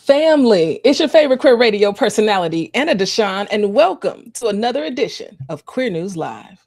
Family, it's your favorite queer radio personality, Anna DeShawn, and welcome to another edition of Queer News Live.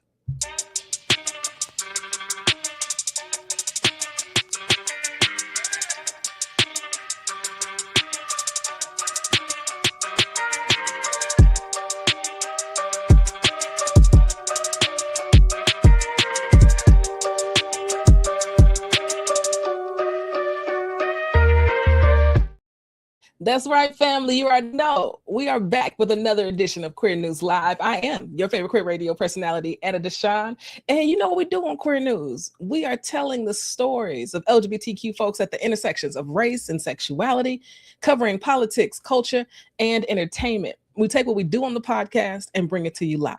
That's right, family. You already know we are back with another edition of Queer News Live. I am your favorite queer radio personality, Anna DeShawn. And you know what we do on Queer News? We are telling the stories of LGBTQ folks at the intersections of race and sexuality, covering politics, culture, and entertainment. We take what we do on the podcast and bring it to you live.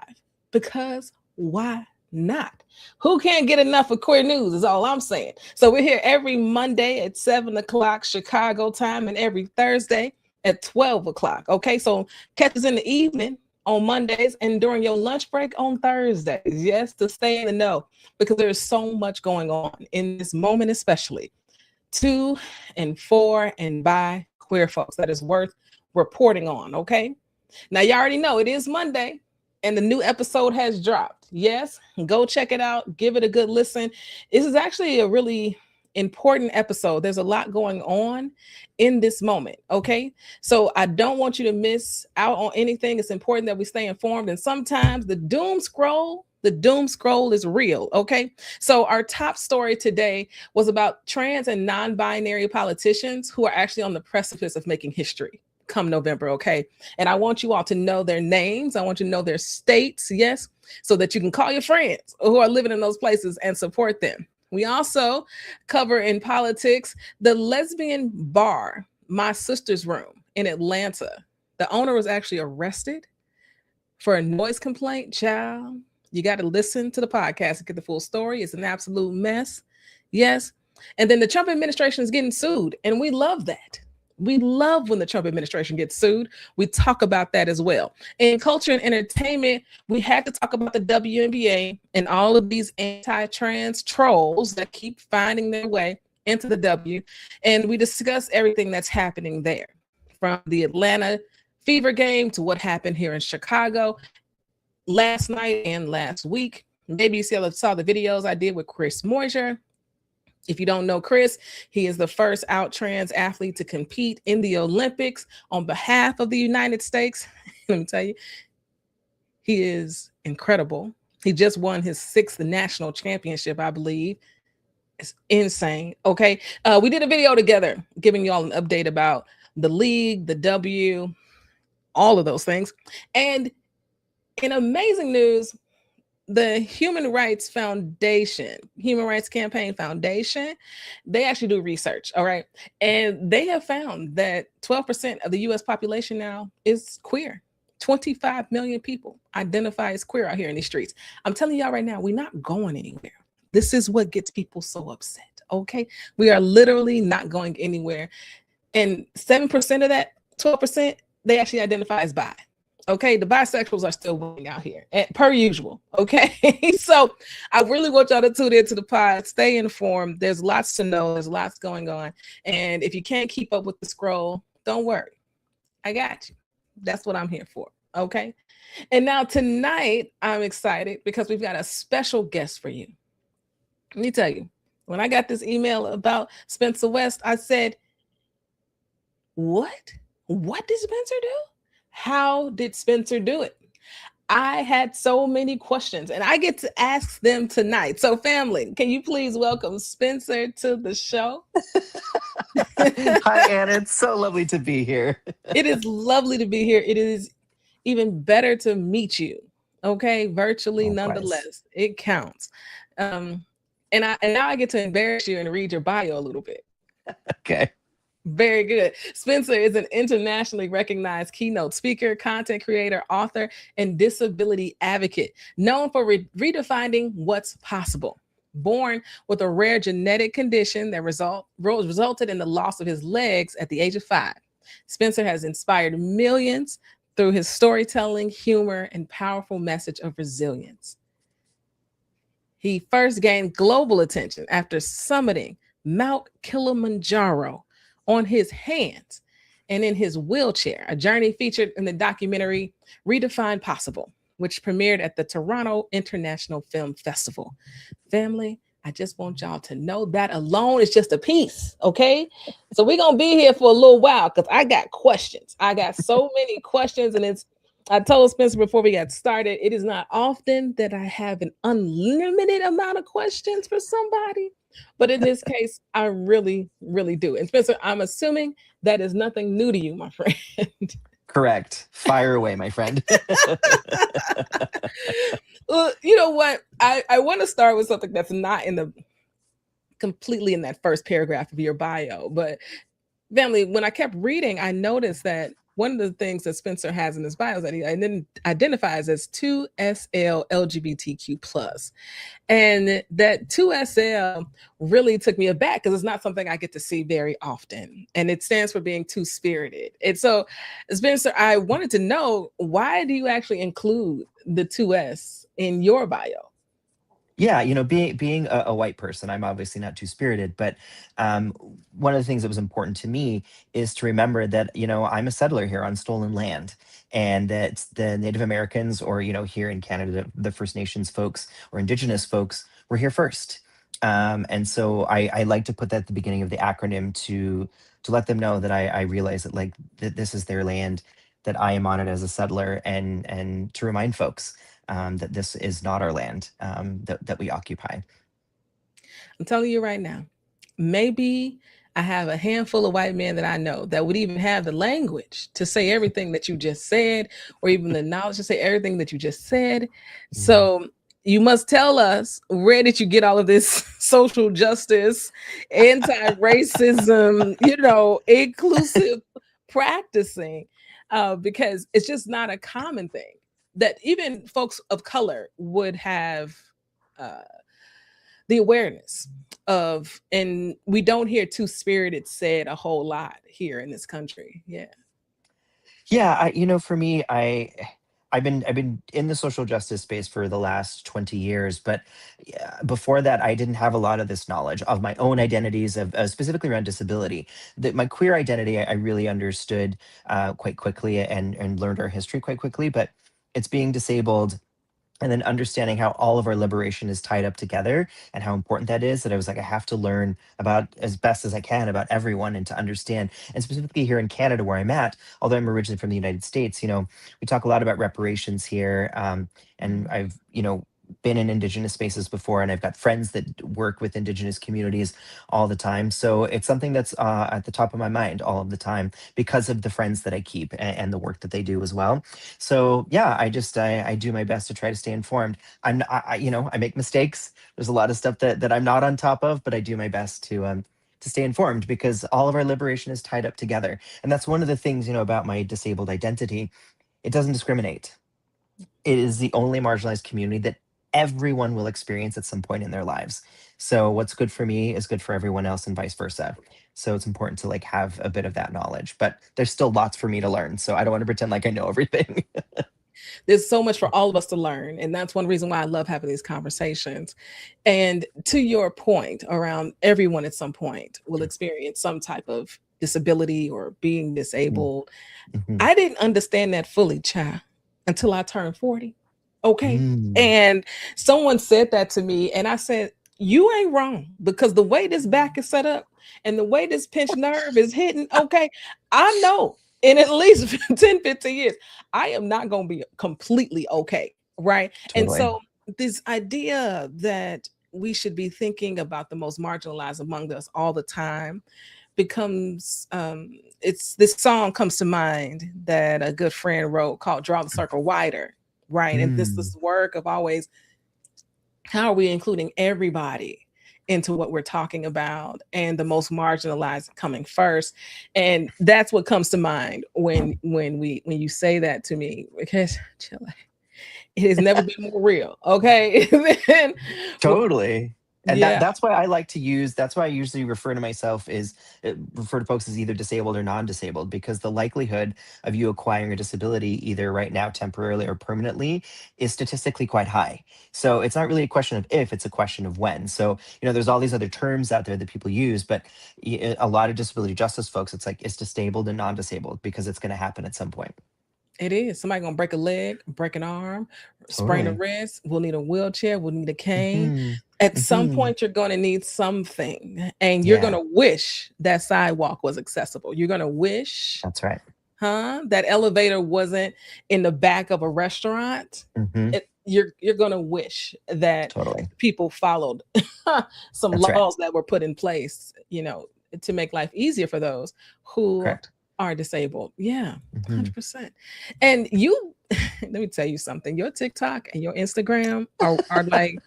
Because why not? Who can't get enough of queer news is all I'm saying. So we're here every Monday at 7 o'clock Chicago time and every Thursday at 12 o'clock. Okay, so catch us in the evening on Mondays and during your lunch break on Thursdays. Yes, to stay in the know, because there's so much going on in this moment, especially to and for and by queer folks that is worth reporting on. Okay, now you already know it is Monday and the new episode has dropped. Yes, go check it out. Give it a good listen. This is actually a really important episode. There's a lot going on in this moment. Okay, so I don't want you to miss out on anything. It's important that we stay informed. And sometimes the doom scroll is real. Okay, so our top story today was about trans and non-binary politicians who are actually on the precipice of making history come November. Okay, and I want you all to know their names. I want you to know their states. Yes, so that you can call your friends who are living in those places and support them. We also cover in politics the lesbian bar, My Sister's Room in Atlanta. The owner was actually arrested for a noise complaint. Child, you got to listen to the podcast to get the full story. It's an absolute mess. Yes. And then the Trump administration is getting sued, and we love that. We love when the Trump administration gets sued. We talk about that as well. In culture and entertainment, we had to talk about the WNBA and all of these anti-trans trolls that keep finding their way into the W. And we discuss everything that's happening there, from the Atlanta Fever game to what happened here in Chicago last night and last week. Maybe you saw the videos I did with Chris Moyer. If you don't know Chris, he is the first out trans athlete to compete in the Olympics on behalf of the United States. Let me tell you, he is incredible. He just won his 6th national championship, I believe. It's insane. Okay. We did a video together giving y'all an update about the league, the W, all of those things. And in amazing news, the Human Rights Campaign Foundation, they actually do research, all right? And they have found that 12% of the US population now is queer. 25 million people identify as queer out here in these streets. I'm telling y'all right now, we're not going anywhere. This is what gets people so upset, okay? We are literally not going anywhere. And 7% of that, 12%, they actually identify as bi. Okay, the bisexuals are still winning out here, per usual. Okay, so I really want y'all to tune into the pod, stay informed. There's lots to know, there's lots going on. And if you can't keep up with the scroll, don't worry. I got you. That's what I'm here for. Okay. And now tonight, I'm excited because we've got a special guest for you. Let me tell you, when I got this email about Spencer West, I said, what? What did Spencer do? How did Spencer do it? I had so many questions, and I get to ask them tonight. So, family, can you please welcome Spencer to the show? Hi, Anna. It's so lovely to be here. It is lovely to be here. It is even better to meet you. Okay, virtually, nonetheless, it counts. And now I get to embarrass you and read your bio a little bit. Okay. Very good. Spencer is an internationally recognized keynote speaker, content creator, author, and disability advocate, known for redefining what's possible. Born with a rare genetic condition that resulted in the loss of his legs at the age of 5, Spencer has inspired millions through his storytelling, humor, and powerful message of resilience. He first gained global attention after summiting Mount Kilimanjaro on his hands and in his wheelchair, a journey featured in the documentary Redefine Possible, which premiered at the Toronto International Film Festival. Family, I just want y'all to know that alone is just a piece, okay? So we're going to be here for a little while because I got questions. I got so many questions, and I told Spencer before we got started, it is not often that I have an unlimited amount of questions for somebody, but in this case, I really, really do. And Spencer, I'm assuming that is nothing new to you, my friend. Correct. Fire away, my friend. Well, you know what? I want to start with something that's not completely in that first paragraph of your bio, but family, when I kept reading, I noticed that one of the things that Spencer has in his bio is that he identifies as 2SL LGBTQ plus. And that 2SL really took me aback because it's not something I get to see very often. And it stands for being two-spirited. And so, Spencer, I wanted to know, why do you actually include the 2S in your bio? Yeah, being a white person, I'm obviously not too spirited, but um, one of the things that was important to me is to remember that I'm a settler here on stolen land, and that the Native Americans, or here in Canada, the First Nations folks or Indigenous folks, were here first. And so I like to put that at the beginning of the acronym to let them know that I realize that, like, that this is their land, that I am on it as a settler, and to remind folks that this is not our land, that we occupy. I'm telling you right now, maybe I have a handful of white men that I know that would even have the language to say everything that you just said, or even the knowledge to say everything that you just said. Mm. So you must tell us, where did you get all of this social justice, anti-racism, inclusive practicing? Because it's just not a common thing that even folks of color would have uh, the awareness of, and we don't hear two-spirited said a whole lot here in this country. Yeah. Yeah, for me, I've been in the social justice space for the last 20 years, but yeah, before that, I didn't have a lot of this knowledge of my own identities, of specifically around disability. That my queer identity, I really understood quite quickly, and learned our history quite quickly. But it's being disabled, and then understanding how all of our liberation is tied up together, and how important that is, that I was like, I have to learn about, as best as I can, about everyone, and to understand. And specifically here in Canada, where I'm at, although I'm originally from the United States, we talk a lot about reparations here. And I've been in Indigenous spaces before, and I've got friends that work with Indigenous communities all the time, so it's something that's at the top of my mind all of the time, because of the friends that I keep, and the work that they do as well. So yeah, I do my best to try to stay informed. I make mistakes. There's a lot of stuff that I'm not on top of, but I do my best to stay informed, because all of our liberation is tied up together. And that's one of the things, about my disabled identity. It doesn't discriminate. It is the only marginalized community that everyone will experience at some point in their lives. So what's good for me is good for everyone else, and vice versa. So it's important to, like, have a bit of that knowledge, but there's still lots for me to learn. So I don't want to pretend like I know everything. There's so much for all of us to learn. And that's one reason why I love having these conversations. And to your point around, everyone at some point will experience some type of disability or being disabled. Mhm. I didn't understand that fully, child, until I turned 40. Okay. Mm. And someone said that to me, and I said, you ain't wrong, because the way this back is set up and the way this pinched nerve is hitting, okay, I know in at least 10, 15 years, I am not going to be completely okay. Right. And Totally. so, this idea that we should be thinking about the most marginalized among us all the time becomes it's this song comes to mind that a good friend wrote called Draw the Circle Wider, right? And this Mm. work of always, how are we including everybody into what we're talking about, and the most marginalized coming first. And that's what comes to mind when you say that to me, because chill, it has never been more real. Okay. Then Totally. And Yeah, that's why I like to use, that's why I usually refer to myself as refer to folks as either disabled or non-disabled, because the likelihood of you acquiring a disability either right now temporarily or permanently is statistically quite high. So it's not really a question of if, it's a question of when. So there's all these other terms out there that people use, but a lot of disability justice folks, it's like it's disabled and non-disabled because it's going to happen at some point. it is. Somebody gonna break a leg, break an arm, sprain a Totally. wrist. We'll need a wheelchair. We'll need a cane. Hmm. At some Hmm. point, you're gonna need something, and you're Yeah, gonna wish that sidewalk was accessible. You're gonna wish, that's right. that elevator wasn't in the back of a restaurant. Hmm. You're gonna wish that Totally. people followed some That's right. laws that were put in place, to make life easier for those who Correct. are disabled. Yeah, Hmm. 100%. And you, let me tell you something. Your TikTok and your Instagram are like,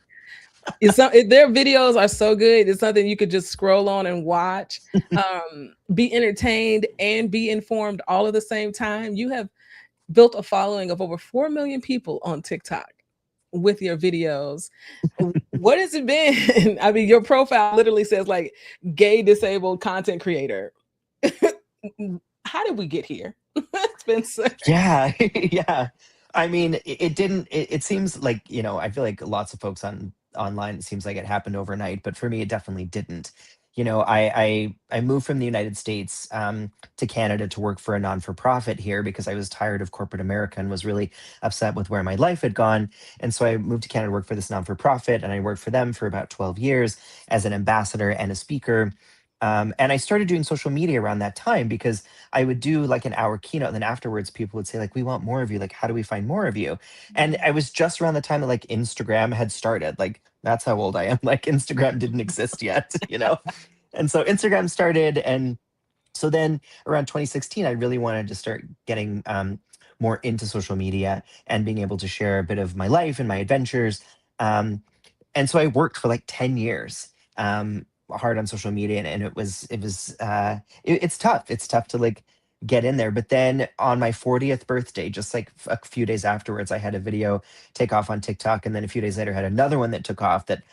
their videos are so good. It's something you could just scroll on and watch, be entertained and be informed all at the same time. You have built a following of over 4 million people on TikTok with your videos. What has it been? I mean, your profile literally says like gay disabled content creator. How did we get here? It's been so. Yeah, yeah. I mean, it didn't. It seems like I feel like lots of folks on online. It seems like it happened overnight, but for me, it definitely didn't. I moved from the United States to Canada to work for a non for profit here because I was tired of corporate America and was really upset with where my life had gone. And so I moved to Canada to work for this non for profit, and I worked for them for about 12 years as an ambassador and a speaker. And I started doing social media around that time because I would do like an hour keynote, and then afterwards people would say like, "We want more of you. Like, how do we find more of you?" And I was just around the time that like Instagram had started. Like, that's how old I am. Like, Instagram didn't exist yet. And so Instagram started, and so then around 2016, I really wanted to start getting more into social media and being able to share a bit of my life and my adventures. Um, and so I worked for like 10 years hard on social media, and it's tough. It's tough to like get in there. But then on my 40th birthday, just like a few days afterwards, I had a video take off on TikTok, and then a few days later had another one that took off that,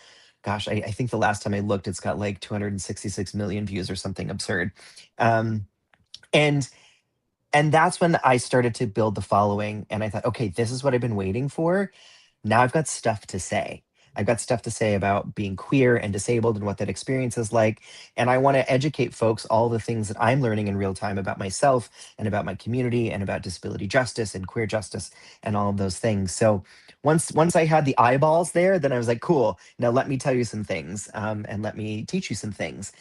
gosh, I think the last time I looked, it's got like 266 million views or something absurd. Um, and and that's when I started to build the following, and I thought, okay, this is what I've been waiting for. Now I've got stuff to say. I've got stuff to say about being queer and disabled and what that experience is like. And I want to educate folks all the things that I'm learning in real time about myself and about my community and about disability justice and queer justice and all of those things. So once I had the eyeballs there, then I was like, cool. Now let me tell you some things and let me teach you some things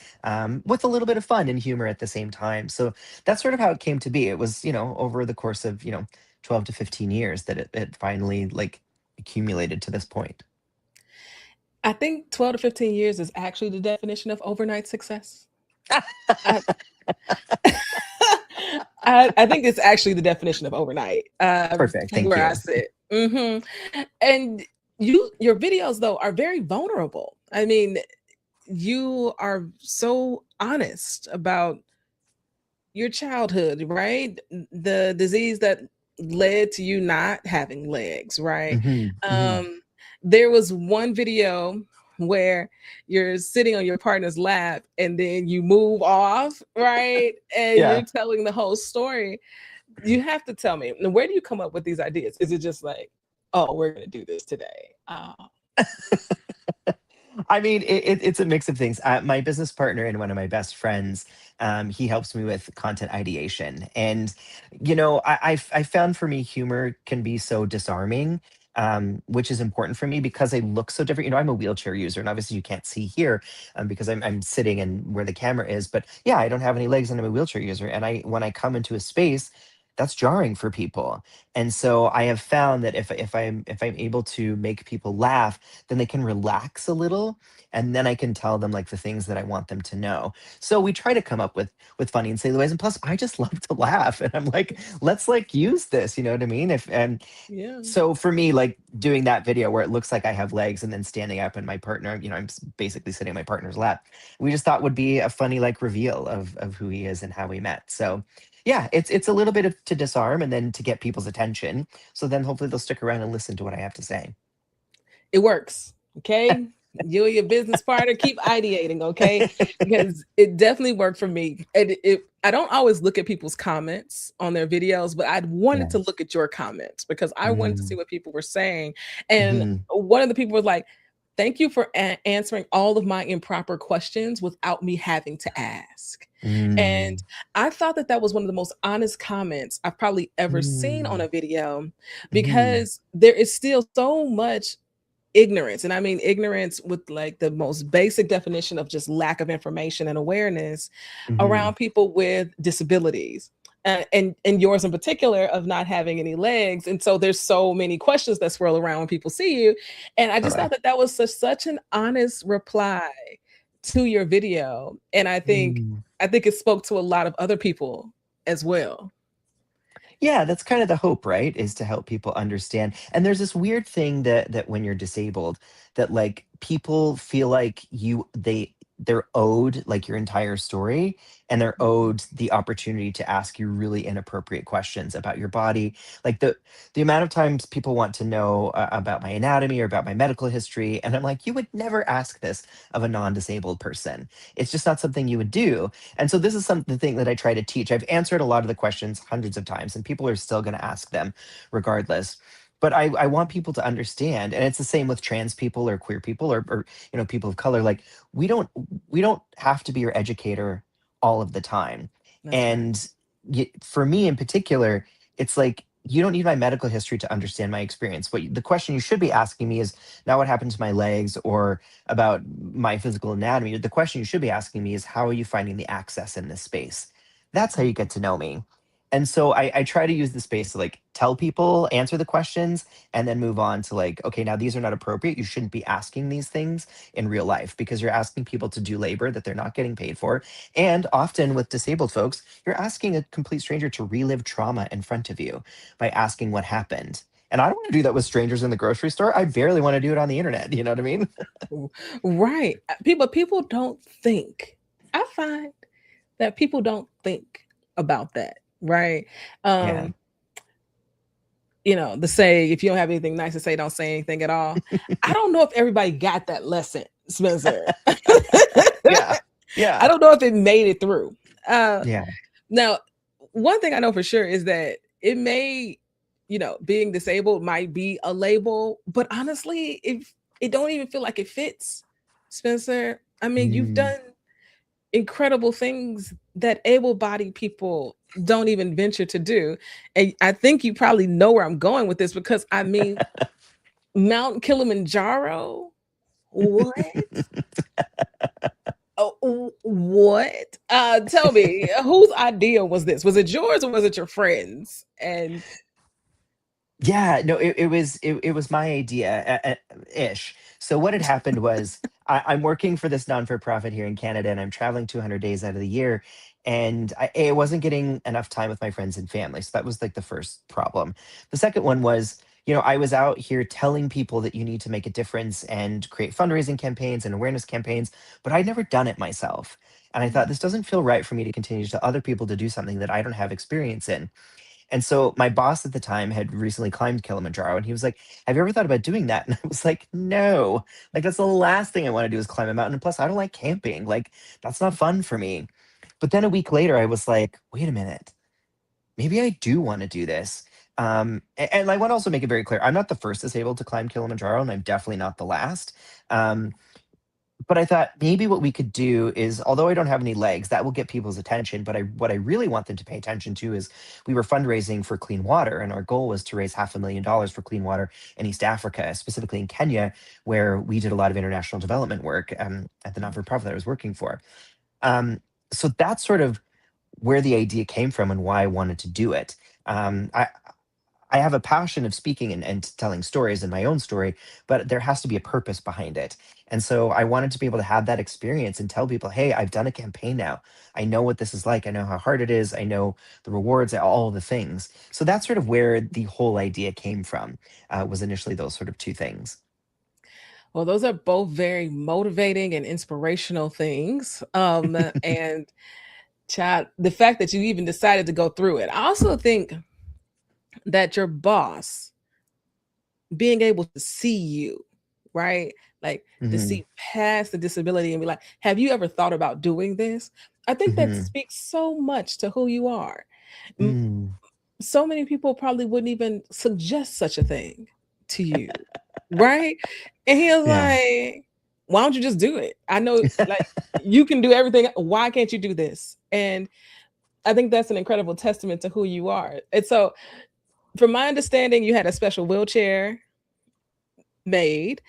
with a little bit of fun and humor at the same time. So that's sort of how it came to be. It was, over the course of, 12 to 15 years that it finally like accumulated to this point. I think 12 to 15 years is actually the definition of overnight success. I, I think it's actually the definition of overnight, Perfect. from Thank where I you. sit. And your videos though are very vulnerable. I mean, you are so honest about your childhood, right? The disease that led to you not having legs, right? Hmm. Hmm. Um, there was one video where you're sitting on your partner's lap and then you move off, right? And Yeah. you're telling the whole story. You have to tell me, where do you come up with these ideas? Is it just like, oh, we're going to do this today? I mean, it's a mix of things. My business partner and one of my best friends, he helps me with content ideation, and I found for me humor can be so disarming, which is important for me because I look so different. I'm a wheelchair user, and obviously you can't see here because I'm sitting and where the camera is. But yeah, I don't have any legs, and I'm a wheelchair user, and I when I come into a space, that's jarring for people. And so I have found that if I'm able to make people laugh, then they can relax a little, and then I can tell them like the things that I want them to know. So we try to come up with funny and silly ways, and plus I just love to laugh, and I'm like, let's like use this, you know what I mean? If and Yeah. So for me, like doing that video where it looks like I have legs and then standing up and my partner, I'm basically sitting in my partner's lap, we just thought would be a funny like reveal of who he is and how we met. So yeah, it's a little bit of to disarm and then to get people's attention. So then hopefully they'll stick around and listen to what I have to say. It works. Okay. You and your business partner keep ideating, okay? Because it definitely worked for me. And I don't always look at people's comments on their videos, but I wanted to Yes. look at your comments because I wanted to see Mm, what people were saying. And mhm, one of the people was like, "Thank you for answering all of my improper questions without me having to ask." And mm, I thought that that was one of the most honest comments I've probably ever seen on mm, a video, mhm. because there is still so much ignorance. And I mean ignorance with like the most basic definition of just lack of information and awareness Mhm. around people with disabilities. And yours in particular of not having any legs, and so there's so many questions that swirl around when people see you. And I just thought Totally. that that was such an honest reply to your video, and Mm. I think it spoke to a lot of other people as well. Yeah, that's kind of the hope, right? Is to help people understand. And there's this weird thing that when you're disabled, that like people feel like they're owed like your entire story, and they're owed the opportunity to ask you really inappropriate questions about your body. Like the amount of times people want to know about my anatomy or about my medical history, and I'm like, you would never ask this of a non-disabled person. It's just not something you would do. And so this is the thing that I try to teach. I've answered a lot of the questions hundreds of times, and people are still going to ask them regardless. But I want people to understand, and it's the same with trans people or queer people or people of color. Like we don't we don't have to be your educator all of the time. That's right. And for me in particular, it's like you don't need my medical history to understand my experience. The question you should be asking me is not what happened to my legs or about my physical anatomy. The question you should be asking me is how are you finding the access in this space? That's how you get to know me. And so I try to use the space to like tell people, answer the questions, and then move on to like, okay, now these are not appropriate. You shouldn't be asking these things in real life because you're asking people to do labor that they're not getting paid for. And often with disabled folks, you're asking a complete stranger to relive trauma in front of you by asking what happened. And I don't want to do that with strangers in the grocery store. I barely want to do it on the internet. You know what I mean? Right. People don't think. I find that people don't think about that, right? Yeah. Um, the say, if you don't have anything nice to say, don't say anything at all. I don't know if everybody got that lesson, Spencer. Yeah. I Yeah. don't know if it made it through. Uh, Yeah. Now, one thing I know for sure is that it may, being disabled might be a label, but honestly, if it don't even feel like it fits, Spencer. I mean, you've Mm. done incredible things that able-bodied people don't even venture to do. And I think you probably know where I'm going with this, because I mean, Mount Kilimanjaro, what? Oh, what? Tell me, whose idea was this? Was it yours or was it your friends? And Yeah, no, it was my idea, ish. So what had happened was I'm working for this non-for-profit here in Canada, and I'm traveling 200 days out of the year, and I wasn't getting enough time with my friends and family. So that was like the first problem. The second one was, I was out here telling people that you need to make a difference and create fundraising campaigns and awareness campaigns, but I'd never done it myself. And I thought this doesn't feel right for me to continue to tell other people to do something that I don't have experience in. And so my boss at the time had recently climbed Kilimanjaro, and he was like, "Have you ever thought about doing that?" And I was like, "No. Like that's the last thing I want to do is climb a mountain. And plus, I don't like camping. Like that's not fun for me." But then a week later, I was like, "Wait a minute. Maybe I do want to do this." And I want to also make it very clear, I'm not the first disabled to climb Kilimanjaro, and I'm definitely not the last. Um, but I thought maybe what we could do is, although I don't have any legs, that will get people's attention. But what I really want them to pay attention to is we were fundraising for clean water, and our goal was to raise $500,000 for clean water in East Africa, specifically in Kenya, where we did a lot of international development work at the non-for-profit that I was working for. So that's sort of where the idea came from and why I wanted to do it. I have a passion of speaking and telling stories and my own story, but there has to be a purpose behind it. And so I wanted to be able to have that experience and tell people, hey, I've done a campaign now. I know what this is like. I know how hard it is. I know the rewards, all the things. So that's sort of where the whole idea came from, was initially those sort of two things. well, those are both very motivating and inspirational things. And child, the fact that you even decided to go through it. I also think that your boss being able to see you, right? like to Hmm. see past the disability and be like, have you ever thought about doing this? I think that Hmm. speaks so much to who you are. M- Mm. So many people probably wouldn't even suggest such a thing to you, right? And he was Yeah. like, why don't you just do it? I know, like, you can do everything. Why can't you do this? And I think that's an incredible testament to who you are. And so, from my understanding, you had a special wheelchair made.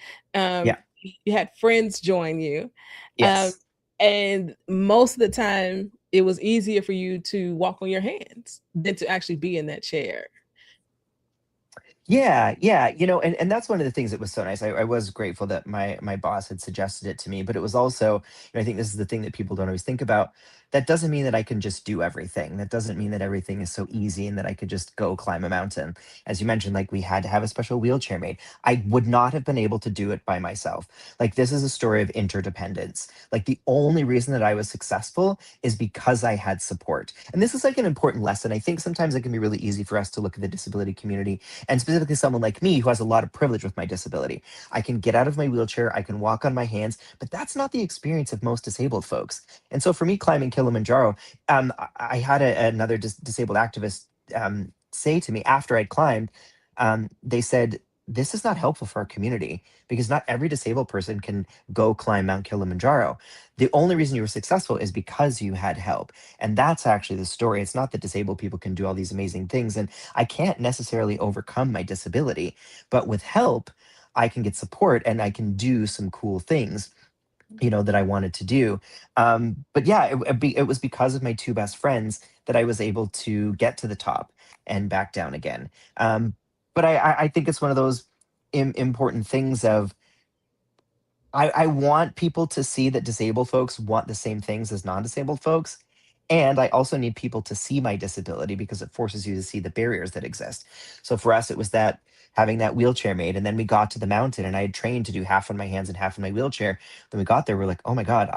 Yeah. You had friends join you, um, Yes. and most of the time, it was easier for you to walk on your hands than to actually be in that chair. Yeah, yeah, and that's one of the things that was so nice. I was grateful that my boss had suggested it to me, but it was also, I think this is the thing that people don't always think about. That doesn't mean that I can just do everything. That doesn't mean that everything is so easy and that I could just go climb a mountain. As you mentioned, like we had to have a special wheelchair made. I would not have been able to do it by myself. Like this is a story of interdependence. Like the only reason that I was successful is because I had support. And this is like an important lesson. I think sometimes it can be really easy for us to look at the disability community and specifically someone like me who has a lot of privilege with my disability. I can get out of my wheelchair, I can walk on my hands, but that's not the experience of most disabled folks. And so for me, climbing Kilimanjaro, I had another disabled activist say to me after I'd climbed, they said, this is not helpful for our community because not every disabled person can go climb Mount Kilimanjaro. The only reason you were successful is because you had help. And that's actually the story. It's not that disabled people can do all these amazing things. And I can't necessarily overcome my disability, but with help, I can get support and I can do some cool things, that I wanted to do. But yeah, it was because of my two best friends that I was able to get to the top and back down again. Um, but I think it's one of those important things of I want people to see that disabled folks want the same things as non-disabled folks. And I also need people to see my disability because it forces you to see the barriers that exist. So for us, it was that having that wheelchair made. And then we got to the mountain and I had trained to do half on my hands and half in my wheelchair. Then we got there, we're like, oh my God,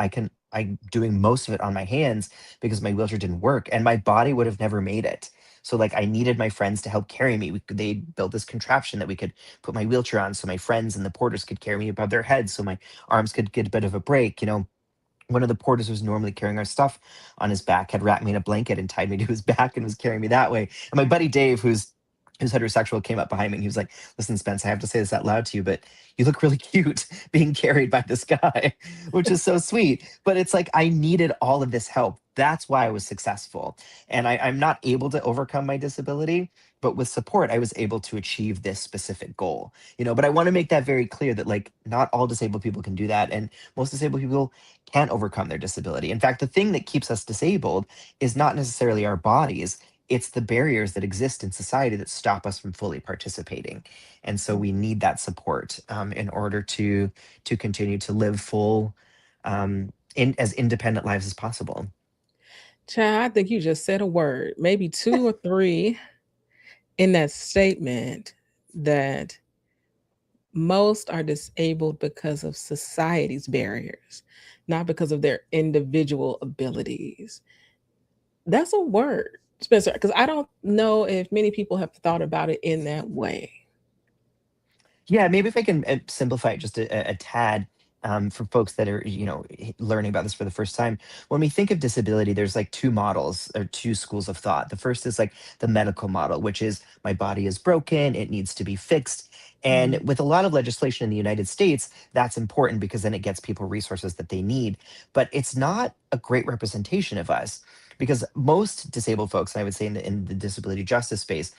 I'm doing most of it on my hands because my wheelchair didn't work and my body would have never made it. So like I needed my friends to help carry me. They built this contraption that we could put my wheelchair on so my friends and the porters could carry me above their heads so my arms could get a bit of a break. One of the porters who's normally carrying our stuff on his back had wrapped me in a blanket and tied me to his back and was carrying me that way. And my buddy Dave, who's heterosexual, came up behind me and he was like, listen, Spence, I have to say this out loud to you, but you look really cute being carried by this guy, which is so sweet. But it's like I needed all of this help. That's why I was successful. And I'm not able to overcome my disability, but with support, I was able to achieve this specific goal. But I want to make that very clear that like not all disabled people can do that. And most disabled people can't overcome their disability. In fact, the thing that keeps us disabled is not necessarily our bodies, it's the barriers that exist in society that stop us from fully participating. And so we need that support in order to continue to live full, in as independent lives as possible. Child, I think you just said a word, maybe two or three in that statement that most are disabled because of society's barriers, not because of their individual abilities. That's a word, Spencer, because I don't know if many people have thought about it in that way. Yeah, maybe if I can simplify it just a tad, for folks that are, learning about this for the first time. When we think of disability, there's like two models or two schools of thought. The first is like the medical model, which is my body is broken, it needs to be fixed. And Mhm. with a lot of legislation in the United States, that's important because then it gets people resources that they need. But it's not a great representation of us because most disabled folks, and I would say in the disability justice space,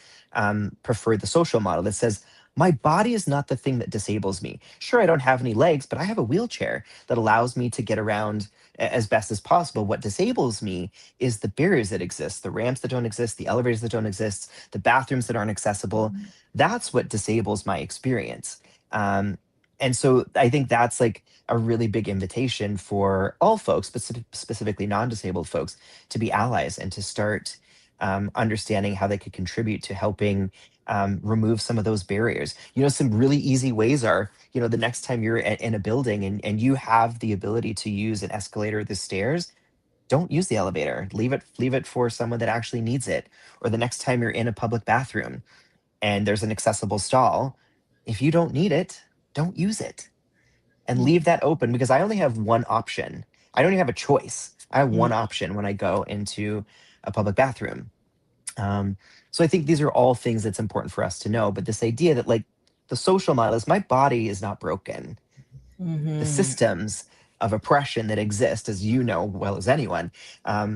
prefer the social model that says, my body is not the thing that disables me. Sure, I don't have any legs, but I have a wheelchair that allows me to get around as best as possible. What disables me is the barriers that exist, the ramps that don't exist, the elevators that don't exist, the bathrooms that aren't accessible. That's what disables my experience. Um, and so I think that's like a really big invitation for all folks, specifically non disabled folks, to be allies and to start understanding how they could contribute to helping remove some of those barriers. Some really easy ways are, the next time you're in a building and you have the ability to use an escalator or the stairs, don't use the elevator. Leave it for someone that actually needs it. Or the next time you're in a public bathroom and there's an accessible stall, if you don't need it, don't use it. and leave that open because I only have one option. I don't even have a choice. I have one option when I go into a public bathroom. Um, so I think these are all things that's important for us to know. But this idea that like the social model is my body is not broken. The Mm-hmm. systems of oppression that exist, as you know well as anyone, are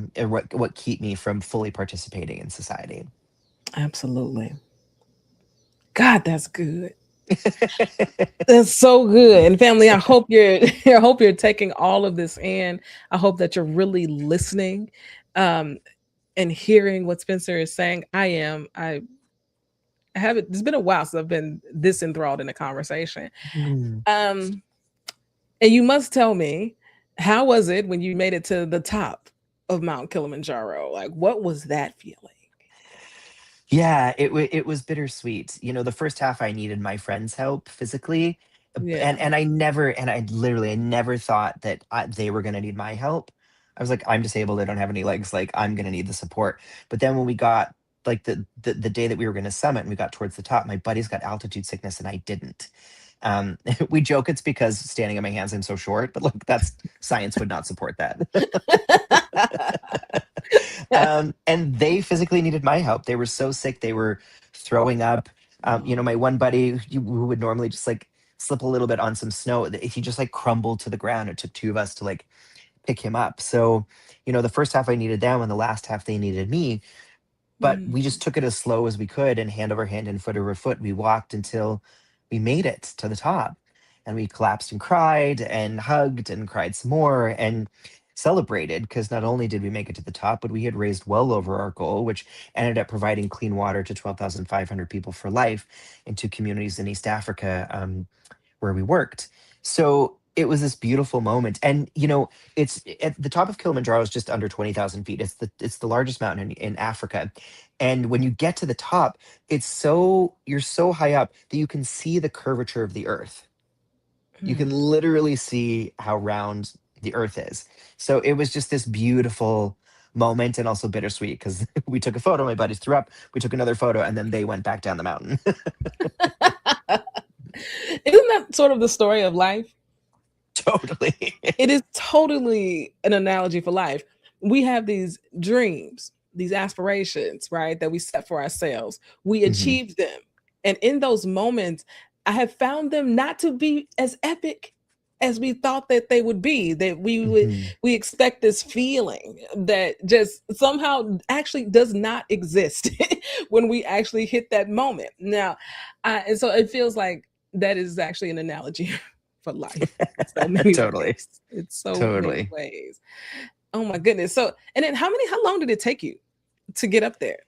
what keep me from fully participating in society. Absolutely. God, that's good. That's so good. And family, I hope you're I hope you're taking all of this in. I hope that you're really listening um and hearing what Spencer is saying. I am. I haven't it's been a while since I've been this enthralled in a conversation. Mm. Um and you must tell me, how was it when you made it to the top of Mount Kilimanjaro? Like what was that feeling? Yeah, it was bittersweet. You know, the first half I needed my friends' help physically, Yeah. and I literally I never thought that they were gonna need my help. I was like, I'm disabled. I don't have any legs. Like, I'm gonna need the support. But then when we got like the day that we were gonna summit and we got towards the top, my buddies got altitude sickness and I didn't. We joke it's because standing on my hands I'm so short, but like that's science would not support that. And they physically needed my help. They were so sick, they were throwing up. You know, Oh. my one buddy who would normally just like slip a little bit on some snow, he just like crumbled to the ground. It took two of us to like pick him up. So, you know, the first half I needed them, and the last half they needed me. But we Mm. just took it as slow as we could, and hand over hand and foot over foot, we walked until we made it to the top. And we collapsed and cried and hugged and cried some more and celebrated because not only did we make it to the top, but we had raised well over our goal, which ended up providing clean water to 12,500 people for life in two communities in East Africa, where we worked. So it was this beautiful moment. And you know, it's at the top of Kilimanjaro is just under 20,000 feet. It's the largest mountain in Africa. And when you get to the top, you're so high up that you can see the curvature of the earth. You can Mm. literally see how round the earth is. So it was just this beautiful moment and also bittersweet because we took a photo, my buddies threw up, we took another photo, and then they went back down the mountain. Isn't that sort of the story of life? Totally. It is totally an analogy for life. We have these dreams, these aspirations, right, that we set for ourselves. We Hmm. achieve them. And in those moments, I have found them not to be as epic as we thought that they would be, that Hmm. we expect this feeling that just somehow actually does not exist when we actually hit that moment. Now, and so it feels like that is actually an analogy for life in so many Totally. ways. It's so many Totally. ways. Oh my goodness. So, and then how long did it take you to get up there?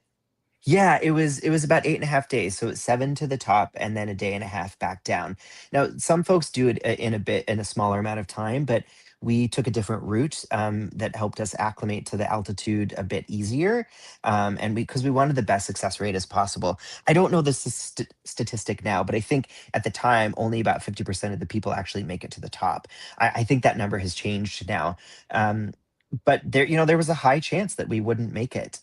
Yeah, it was about 8.5 days. So it's seven to the top and then a day and a half back down. Now, some folks do it in a smaller amount of time, but we took a different route that helped us acclimate to the altitude a bit easier, and because we wanted the best success rate as possible. I don't know this statistic now, but I think at the time only about 50% of the people actually make it to the top. I think that number has changed now. Um, but there, you know, there was a high chance that we wouldn't make it.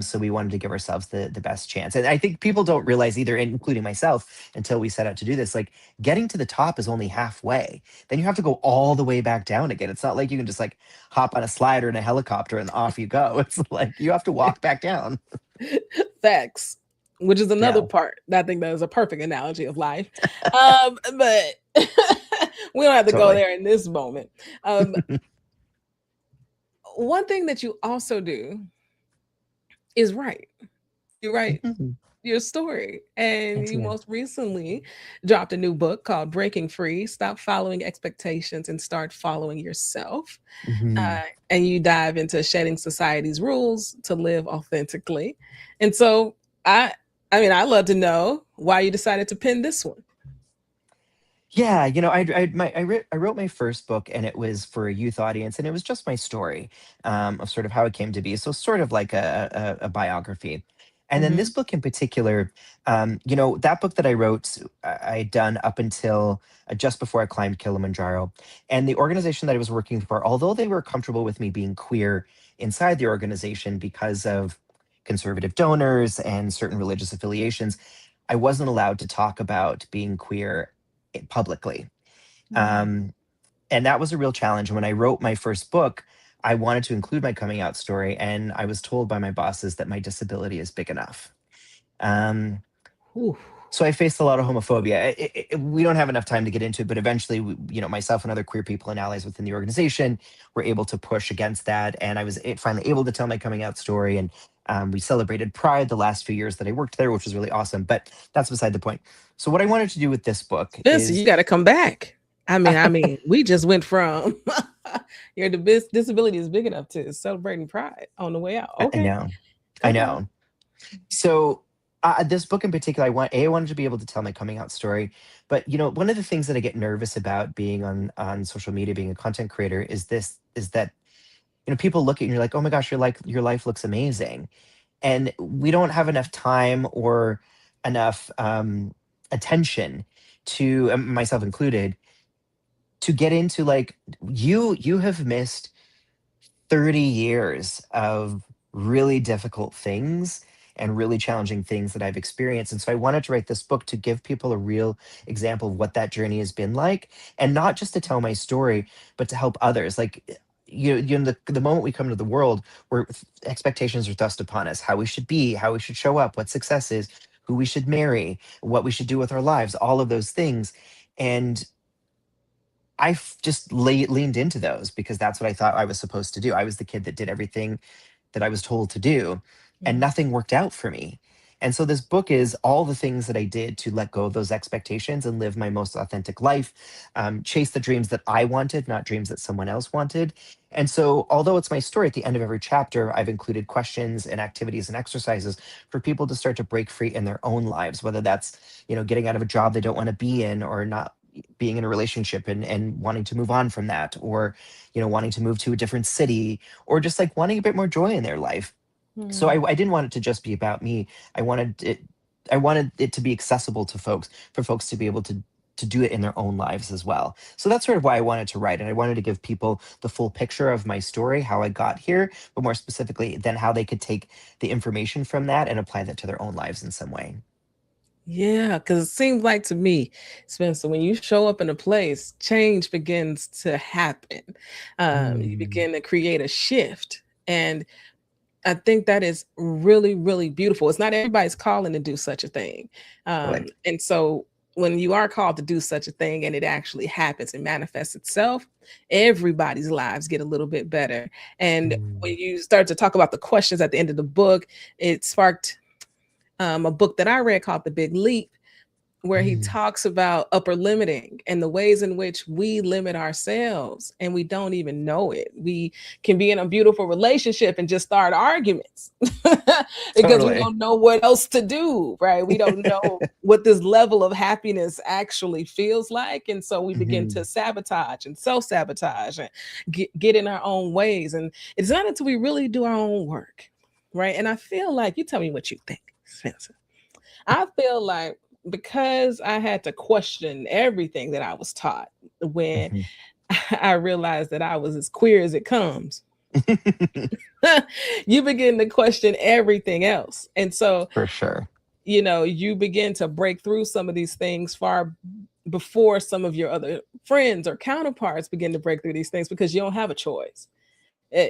So we wanted to give ourselves the best chance. And I think people don't realize either, including myself, until we set out to do this. Like getting to the top is only halfway. Then you have to go all the way back down again. It's not like you can just like hop on a slider in a helicopter and off you go. It's like you have to walk back down. Facts, which is another Yeah, part that I think that is a perfect analogy of life. But we don't have to go totally. there in this moment. Um, one thing that you also do is write. You write Mhm. your story. And I you do. most recently dropped a new book called Breaking Free: Stop Following Expectations and Start Following Yourself. Mhm. And you dive into shedding society's rules to live authentically. And so I mean, I'd love to know why you decided to pen this one. Yeah, you know, I wrote my first book, and it was for a youth audience, and it was just my story, of sort of how it came to be. So sort of like a biography. And then this Hmm. book in particular, you know, that book that I wrote, I'd done up until just before I climbed Kilimanjaro. And the organization that I was working for, although they were comfortable with me being queer inside the organization because of conservative donors and certain religious affiliations, I wasn't allowed to talk about being queer publicly. Mm. Um, and that was a real challenge. When I wrote my first book, I wanted to include my coming out story, and I was told by my bosses that my disability is big enough. Um, Whew. so I faced a lot of homophobia. We don't have enough time to get into it, but eventually, myself and other queer people and allies within the organization were able to push against that, and I was finally able to tell my coming out story. And we celebrated Pride the last few years that I worked there, which was really awesome. But that's beside the point. So what I wanted to do with this book Spencer, you is, got to come back. I mean, we just went from your disability is big enough to celebrating Pride on the way out. I Okay, know, I come on. know. So this book in particular, I wanted to be able to tell my coming out story. But one of the things that I get nervous about being on social media, being a content creator, is that people look at you and you're like, oh my gosh, your life looks amazing, and we don't have enough time or enough attention to, myself included, to get into, like, you have missed 30 years of really difficult things and really challenging things that I've experienced. And so I wanted to write this book to give people a real example of what that journey has been like, and not just to tell my story, but to help others. Like, the moment we come to the world, where expectations are thrust upon us, how we should be, how we should show up, what success is, who we should marry, what we should do with our lives, all of those things. And just leaned into those because that's what I thought I was supposed to do. I was the kid that did everything that I was told to do, and Mm. nothing worked out for me. And so this book is all the things that I did to let go of those expectations and live my most authentic life, chase the dreams that I wanted, not dreams that someone else wanted. And so, although it's my story, at the end of every chapter, I've included questions and activities and exercises for people to start to break free in their own lives, whether that's, getting out of a job they don't want to be in, or not being in a relationship and wanting to move on from that, or wanting to move to a different city, or just like wanting a bit more joy in their life. So Mm. I didn't want it to just be about me. I wanted it to be accessible to folks, for folks to be able to do it in their own lives as well. So that's sort of why I wanted to write it. I wanted to give people the full picture of my story, how I got here, but more specifically, then how they could take the information from that and apply that to their own lives in some way. Yeah, because it seems like to me, Spencer, when you show up in a place, change begins to happen. You Mm, begin to create a shift. And I think that is really, really beautiful. It's not everybody's calling to do such a thing. totally. And so when you are called to do such a thing and it actually happens and manifests itself, everybody's lives get a little bit better. And when Mm, you start to talk about the questions at the end of the book, it sparked a book that I read called The Big Leap, where he mm, talks about upper limiting and the ways in which we limit ourselves and we don't even know it. We can be in a beautiful relationship and just start arguments because we totally. don't know what else to do, right? We don't know what this level of happiness actually feels like. And so we begin to Mhm. sabotage and self sabotage and get in our own ways. And it's not until we really do our own work, right? And I feel like, you tell me what you think, Spencer. I feel like because I had to question everything that I was taught when Mhm. I realized that I was as queer as it comes, you begin to question everything else. And so, For sure. you begin to break through some of these things far before some of your other friends or counterparts begin to break through these things because you don't have a choice.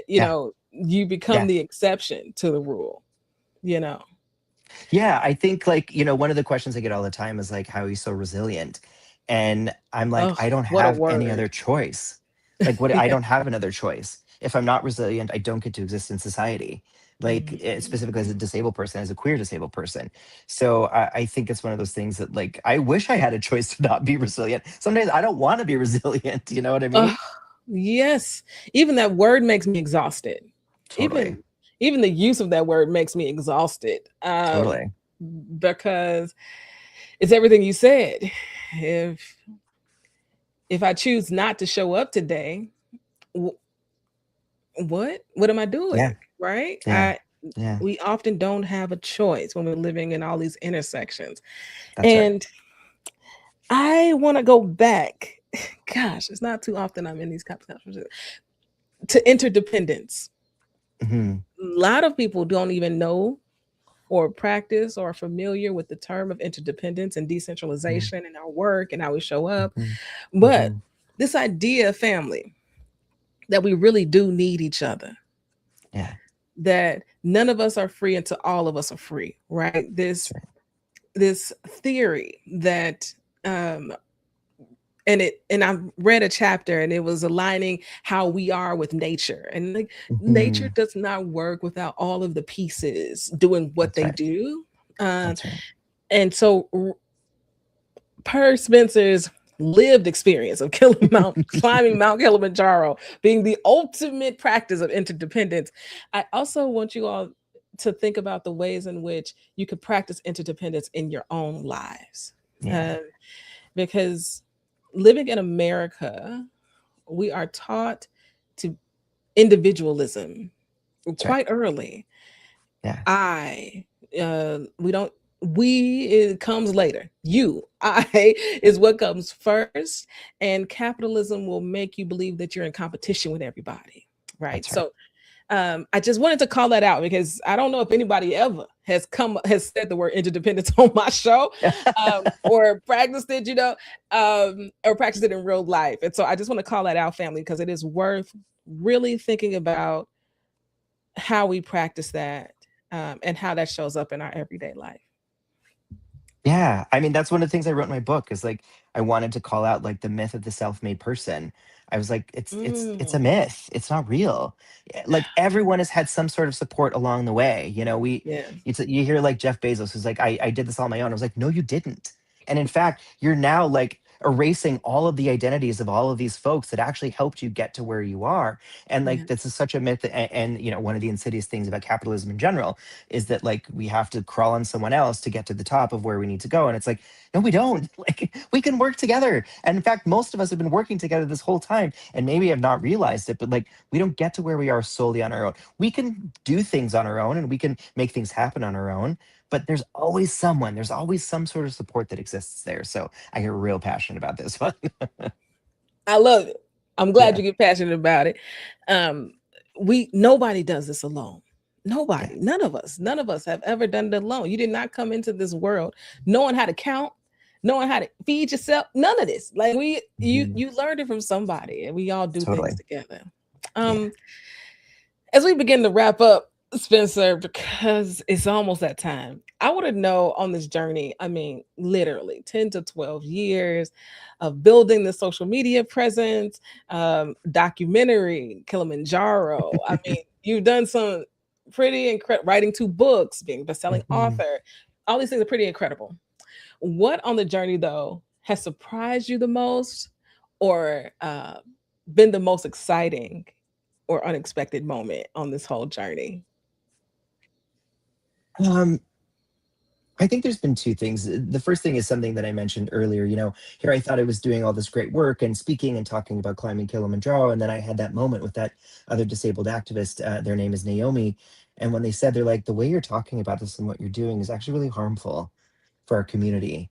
Yeah. You become Yeah. the exception to the rule, you know. Yeah. I think, like, one of the questions I get all the time is like, how are you so resilient? And I'm like, Oh, I don't what a have any word. other choice. Like, what? I Yeah. don't have another choice. If I'm not resilient, I don't get to exist in society. Like, specifically as a disabled person, as a queer disabled person. So I think it's one of those things that, like, I wish I had a choice to not be resilient. Sometimes I don't want to be resilient. You know what I Oh, mean? yes. Even that word makes me exhausted. Totally. Even the use of that word makes me exhausted. Totally. Because it's everything you said. If if I choose not to show up today, wh- what am I Yeah. doing? Right? Yeah. I Yeah. We often don't have a choice when we're living in all these intersections. That's right. And I want to go back. Gosh, it's not too often I'm in these conversations to interdependence. Hmm. A lot of people don't even know or practice or are familiar with the term of interdependence and decentralization in our work and how we show up. Hmm. But Hmm. this idea of family, that we really do need each other, Yeah. that none of us are free until all of us are free, right? That's right. This theory that um and I read a chapter and it was aligning how we are with nature, and like nature Mhm. does not work without all of the pieces doing what That's they right. do. um, That's right. and so per Spencer's lived experience of climbing Mount Kilimanjaro being the ultimate practice of interdependence, I also want you all to think about the ways in which you could practice interdependence in your own lives. Yeah. Um, because living in America, we are taught to individualism That's right. quite early. Yeah. I, we don't, we, it comes later. You, I is what comes first. And capitalism will make you believe that you're in competition with everybody. Right. That's right. So I just wanted to call that out because I don't know if anybody ever has said the word interdependence on my show, or practiced it, or practiced it in real life. And so I just want to call that out, family, because it is worth really thinking about how we practice that, and how that shows up in our everyday life. Yeah, I mean, that's one of the things I wrote in my book is like I wanted to call out like the myth of the self-made person. I was like, it's a Mm, myth. It's not real. Like everyone has had some sort of support along the way. You know, yeah, you hear like Jeff Bezos who's like, I did this all on my own. I was like, no, you didn't. And in fact, you're now like erasing all of the identities of all of these folks that actually helped you get to where you are. And yeah, like this is such a myth. And you know, one of the insidious things about capitalism in general is that like we have to crawl on someone else to get to the top of where we need to go. And it's like, no, we don't. Like we can work together. And in fact, most of us have been working together this whole time and maybe have not realized it, but like we don't get to where we are solely on our own. We can do things on our own and we can make things happen on our own. But there's always some sort of support that exists there. So I get real passionate about this one. I love it. I'm glad Yeah. you get passionate about it. Um, we nobody does this alone. Yeah. Nobody, none of us have ever done it alone. You did not come into this world knowing how to count, knowing how to feed yourself. None of this. Like Mhm. you learned it from somebody, and we all do things Totally. together. Yeah. Um, as we begin to wrap up, Spencer, because it's almost that time, I want to know on this journey, I mean, literally 10 to 12 years of building the social media presence, documentary, Kilimanjaro. I mean, you've done some pretty incredible writing 2 books, being a best-selling Mhm. author. All these things are pretty incredible. What on the journey, though, has surprised you the most, or been the most exciting or unexpected moment on this whole journey? Um, I think there's been two things. The first thing is something that I mentioned earlier. You know, here I thought I was doing all this great work and speaking and talking about climbing Kilimanjaro. And then I had that moment with that other disabled activist. Their name is Naomi. And when they said, they're like, the way you're talking about this and what you're doing is actually really harmful for our community.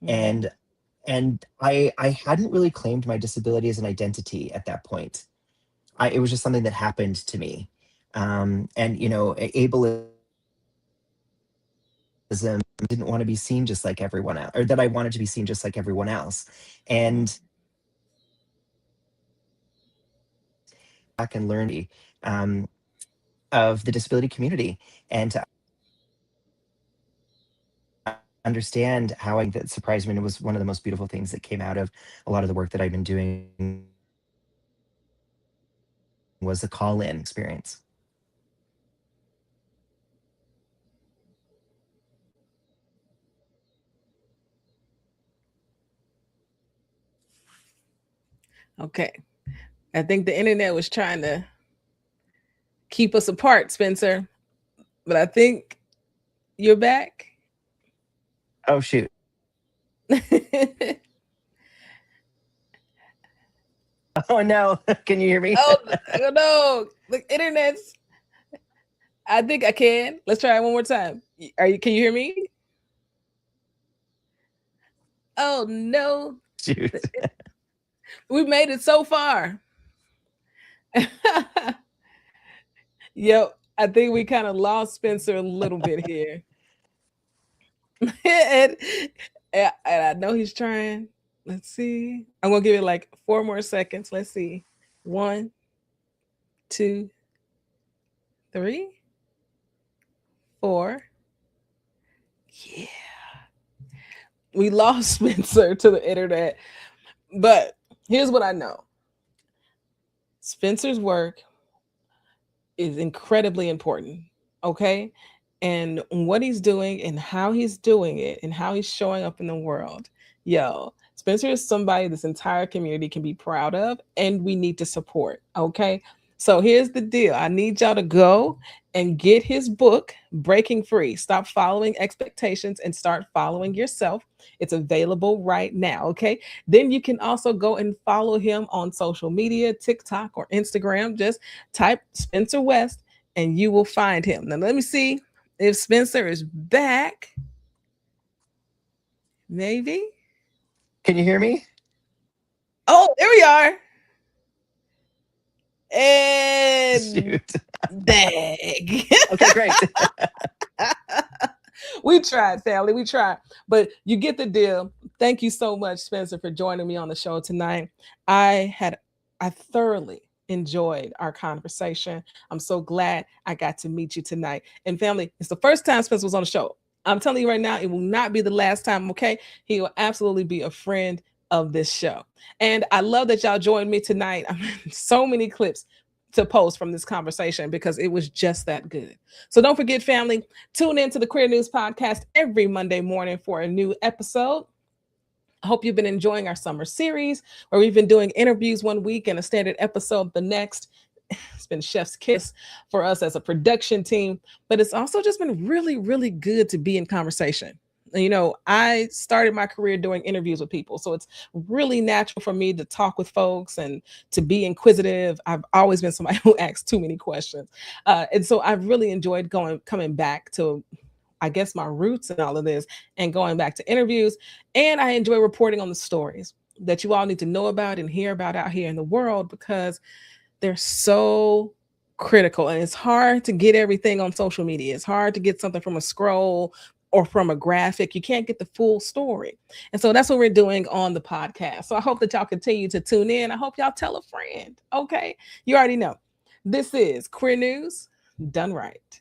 Mhm. And I hadn't really claimed my disability as an identity at that point. It was just something that happened to me. And, you know, ableism didn't want to be seen just like everyone else, or that I wanted to be seen just like everyone else. And back and learn um, of the disability community and to understand how that surprised me. And it was one of the most beautiful things that came out of a lot of the work that I've been doing was the call-in experience. Okay. I think the internet was trying to keep us apart, Spencer, but I think you're back. Oh shoot. Oh no. Can you hear me? Oh, I don't know. The internet's. I think I can. Let's try it one more time. Are you? Can you hear me? Oh no, Shoot. we made it so far. Yep, I think we kind of lost Spencer a little bit here, and, and I know he's trying. Let's see. I'm gonna give it like 4 more seconds. Let's see. One, two, three, four. Yeah. We lost Spencer to the internet. But here's what I know. Spencer's work is incredibly important. Okay. And what he's doing and how he's doing it and how he's showing up in the world. Yo, Spencer is somebody this entire community can be proud of and we need to support. Okay. So here's the deal. I need y'all to go and get his book, Breaking Free. Stop following expectations and start following yourself. It's available right now. Okay. Then you can also go and follow him on social media, TikTok or Instagram. Just type Spencer West and you will find him. Now, let me see if Spencer is back. Maybe. Can you hear me? Oh, there we are. And Shoot. dag. Okay, great. We tried, family. We tried. But you get the deal. Thank you so much, Spencer, for joining me on the show tonight. I thoroughly enjoyed our conversation. I'm so glad I got to meet you tonight. And family, it's the first time Spencer was on the show. I'm telling you right now, it will not be the last time, okay? He will absolutely be a friend of this show. And I love that y'all joined me tonight. I mean, so many clips to post from this conversation because it was just that good. So don't forget, family, tune in to the Queer News Podcast every Monday morning for a new episode. I hope you've been enjoying our summer series where we've been doing interviews one week and a standard episode the next. It's been chef's kiss for us as a production team, but it's also just been really, really good to be in conversation. You know, I started my career doing interviews with people, so it's really natural for me to talk with folks and to be inquisitive. I've always been somebody who asks too many questions, and so I've really enjoyed coming back to, I guess, my roots and all of this, and going back to interviews. And I enjoy reporting on the stories that you all need to know about and hear about out here in the world because they're so critical. And it's hard to get everything on social media. It's hard to get something from a scroll or from a graphic. You can't get the full story. And so that's what we're doing on the podcast. So I hope that y'all continue to tune in. I hope y'all tell a friend. Okay. You already know. This is Queer News Done Right.